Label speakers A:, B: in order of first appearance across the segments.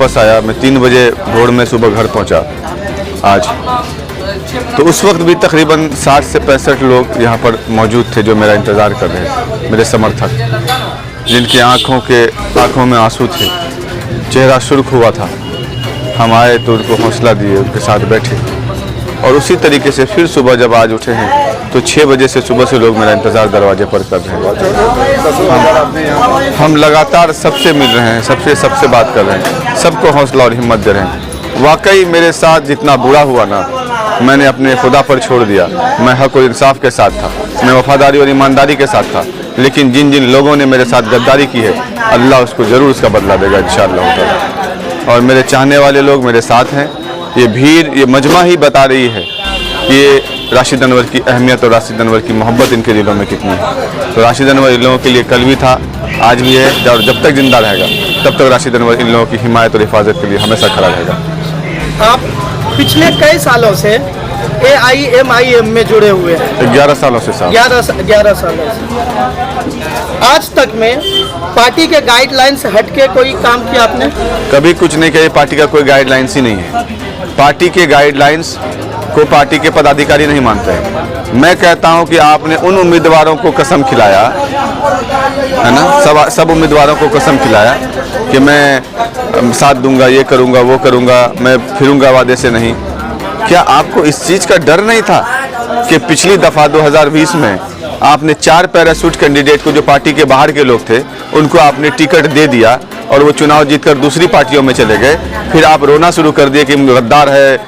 A: वापस आया। मैं 3 बजे भोर में सुबह घर पहुंचा आज। तो उस वक्त भी तकरीबन 60 से 65 लोग यहाँ पर मौजूद थे जो मेरा इंतज़ार कर रहे हैं, मेरे समर्थक, जिनकी आँखों में आंसू थे, चेहरा सुर्ख हुआ था। हम आए तो उनको हौसला दिए, उनके साथ बैठे और उसी तरीके से फिर सुबह जब आज उठे हैं तो 6 बजे से सुबह से लोग मेरा इंतज़ार दरवाजे पर कर रहे हैं। हम लगातार सबसे मिल रहे हैं, सबसे बात कर रहे हैं, सबको हौसला और हिम्मत दे रहे हैं। वाकई मेरे साथ जितना बुरा हुआ ना, मैंने अपने खुदा पर छोड़ दिया। मैं हक और इंसाफ के साथ था, मैं वफादारी और ईमानदारी के साथ था, लेकिन जिन जिन लोगों ने मेरे साथ गद्दारी की है, अल्लाह उसको ज़रूर उसका बदला देगा इंशाअल्लाह ताला। और मेरे चाहने वाले लोग मेरे साथ हैं। ये भीड़, ये मजमा ही बता रही है कि ये राशिद अनवर की अहमियत और राशिद अनवर की मोहब्बत इनके दिलों में कितनी है। तो राशिद अनवर इन लोगों के लिए कल भी था, आज भी है, और जब तक जिंदा रहेगा तब तक राशिद अनवर इन लोगों की हिमायत और हिफाजत के लिए हमेशा खड़ा रहेगा।
B: आप पिछले कई सालों से AIMIM में जुड़े हुए हैं।
A: 11 सालों से साहब।
B: 11 सालों से। आज तक में पार्टी के गाइडलाइन से हटके कोई काम किया आपने?
A: कभी कुछ नहीं किया। पार्टी का कोई गाइडलाइंस ही नहीं है। पार्टी के गाइडलाइंस को पार्टी के पदाधिकारी नहीं मानते हैं। मैं कहता हूं कि आपने उन उम्मीदवारों को कसम खिलाया है ना, सब उम्मीदवारों को कसम खिलाया कि मैं साथ दूंगा, ये करूंगा, वो करूंगा, मैं फिरूंगा वादे से नहीं। क्या आपको इस चीज़ का डर नहीं था कि पिछली दफ़ा 2020 में आपने 4 पैराशूट कैंडिडेट को, जो पार्टी के बाहर के लोग थे, उनको आपने टिकट दे दिया और वो चुनाव जीतकर दूसरी पार्टियों में चले गए। फिर आप रोना शुरू कर दिए कि गद्दार है,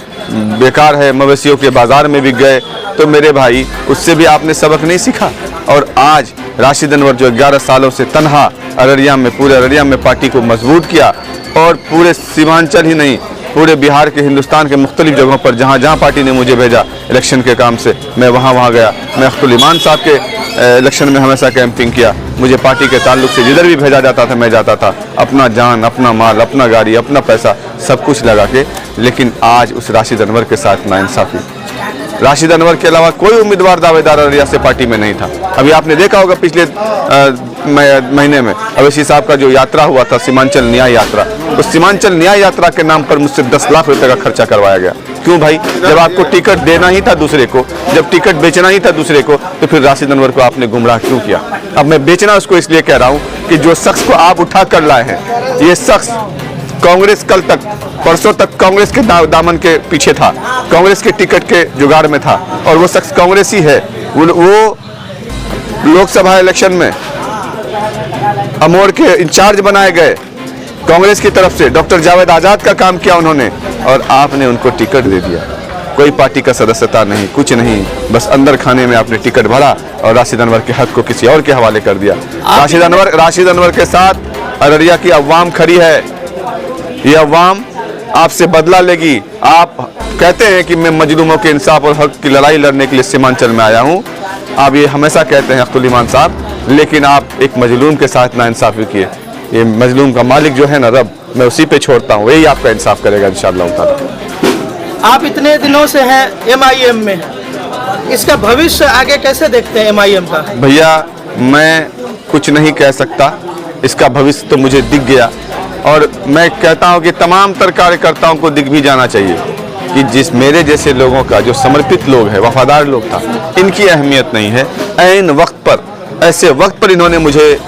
A: बेकार है, मवेशियों के बाजार में बिक गए। तो मेरे भाई, उससे भी आपने सबक नहीं सीखा। और आज राशिद अनवर जो 11 सालों से तन्हा अररिया में, पूरे अररिया में पार्टी को मजबूत किया, और पूरे सीमांचल ही नहीं, पूरे बिहार के, हिंदुस्तान के मुख्तलिफ जगहों पर जहाँ जहाँ पार्टी ने मुझे भेजा इलेक्शन के काम से, मैं वहाँ गया। मैं अख्तुल ईमान साहब के इलेक्शन में हमेशा कैंपिंग किया। मुझे पार्टी के ताल्लुक से जिधर भी भेजा जाता था मैं जाता था, अपना जान, अपना माल, अपना गाड़ी, अपना पैसा, सब कुछ लगा के। लेकिन आज उस राशिद अनवर के साथ नाइंसाफ़ी। राशिद अनवर के अलावा कोई उम्मीदवार दावेदार अररिया से पार्टी में नहीं था। अभी आपने देखा होगा पिछले महीने में अवैसी साहब का जो यात्रा हुआ था, सीमांचल न्याय यात्रा, उस सीमांचल न्याय यात्रा के नाम पर मुझसे 10 लाख रुपए का खर्चा करवाया गया। क्यों भाई? जब आपको टिकट देना ही था दूसरे को, जब टिकट बेचना ही था दूसरे को, तो फिर राशिद अनवर को आपने गुमराह क्यों किया? अब मैं बेचना उसको इसलिए कह रहा हूँ कि जो शख्स को आप उठा कर लाए हैं, ये शख्स कांग्रेस कल तक, परसों तक कांग्रेस के दामन के पीछे था, कांग्रेस के टिकट के जुगाड़ में था, और वो शख्स कांग्रेसी है। वो लोकसभा इलेक्शन में अमोर के इंचार्ज बनाए गए कांग्रेस की तरफ से। डॉक्टर जावेद आजाद का काम किया उन्होंने, और आपने उनको टिकट दे दिया। कोई पार्टी का सदस्यता नहीं, कुछ नहीं, बस अंदर खाने में आपने टिकट भरा और राशिद अनवर के हक को किसी और के हवाले कर दिया। राशिद अनवर के साथ अररिया की अवाम खड़ी है। ये अवाम आपसे बदला लेगी। आप कहते हैं कि मैं मजलूमों के इंसाफ और हक की लड़ाई लड़ने के लिए सीमांचल में आया हूँ। आप ये हमेशा कहते हैं अख्तुल ईमान साहब, लेकिन आप एक मजलूम के साथ नाइंसाफ़ी किए। ये मजलूम का मालिक जो है ना, रब, मैं उसी पे छोड़ता हूँ, वही आपका इंसाफ करेगा इंशाअल्लाह ताला।
B: आप इतने दिनों से हैं MIM में, इसका भविष्य आगे कैसे देखते हैं MIM का?
A: भैया, मैं कुछ नहीं कह सकता। इसका भविष्य तो मुझे दिख गया, और मैं कहता हूँ कि तमाम तर कार्यकर्ताओं को दिख भी जाना चाहिए कि जिस मेरे जैसे लोगों का, जो समर्पित लोग हैं, वफादार लोग था, इनकी अहमियत नहीं है। ऐन वक्त पर, ऐसे वक्त पर इन्होंने मुझे,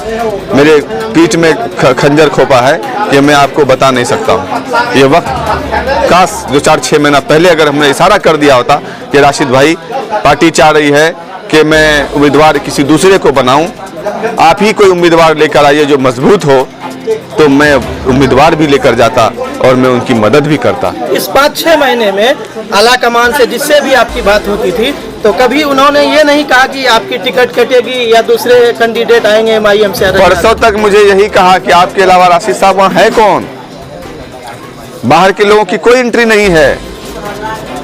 A: मेरे पीठ में खंजर खोपा है कि मैं आपको बता नहीं सकता हूँ। ये वक्त काश जो 4-6 महीना पहले अगर हमने इशारा कर दिया होता कि राशिद भाई, पार्टी चाह रही है कि मैं उम्मीदवार किसी दूसरे को बनाऊं, आप ही कोई उम्मीदवार लेकर आइए जो मजबूत हो, तो मैं उम्मीदवार भी लेकर जाता और मैं उनकी मदद भी करता।
B: इस 5-6 महीने में आला कमान से जिससे भी आपकी बात होती थी, तो कभी उन्होंने ये नहीं कहा कि आपकी टिकट कटेगी या दूसरे कैंडिडेट आएंगे MIM से?
A: परसों तक मुझे यही कहा कि आपके अलावा राशिद साहब वहाँ है कौन? बाहर के लोगों की कोई एंट्री नहीं है।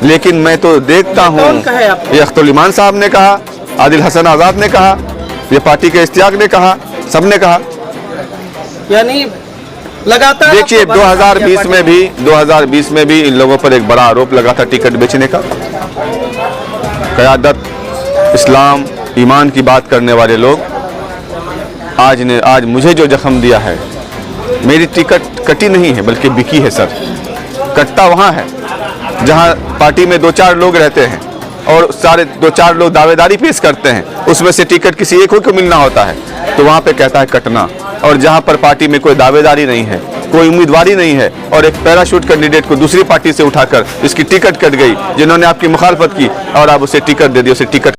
A: लेकिन मैं तो देखता हूँ, ये अख्तुल ईमान साहब ने कहा, आदिल हसन आज़ाद ने कहा, ये पार्टी के इश्तियाक ने कहा, सबने कहा। यानी
B: लगातार
A: देखिए 2020 में भी इन लोगों पर एक बड़ा आरोप लगा था टिकट बेचने का। क़यादत, इस्लाम, ईमान की बात करने वाले लोग आज मुझे जो जख्म दिया है, मेरी टिकट कटी नहीं है बल्कि बिकी है सर। कट्टा वहाँ है जहाँ पार्टी में 2-4 लोग रहते हैं और सारे 2-4 लोग दावेदारी पेश करते हैं, उसमें से टिकट किसी एक को मिलना होता है, तो वहाँ पे कहता है कटना। और जहाँ पर पार्टी में कोई दावेदारी नहीं है, कोई उम्मीदवारी नहीं है और एक पैराशूट कैंडिडेट को दूसरी पार्टी से उठाकर इसकी टिकट कट गई, जिन्होंने आपकी मुखालफत की और आप उसे टिकट दे दी, उसे टिकट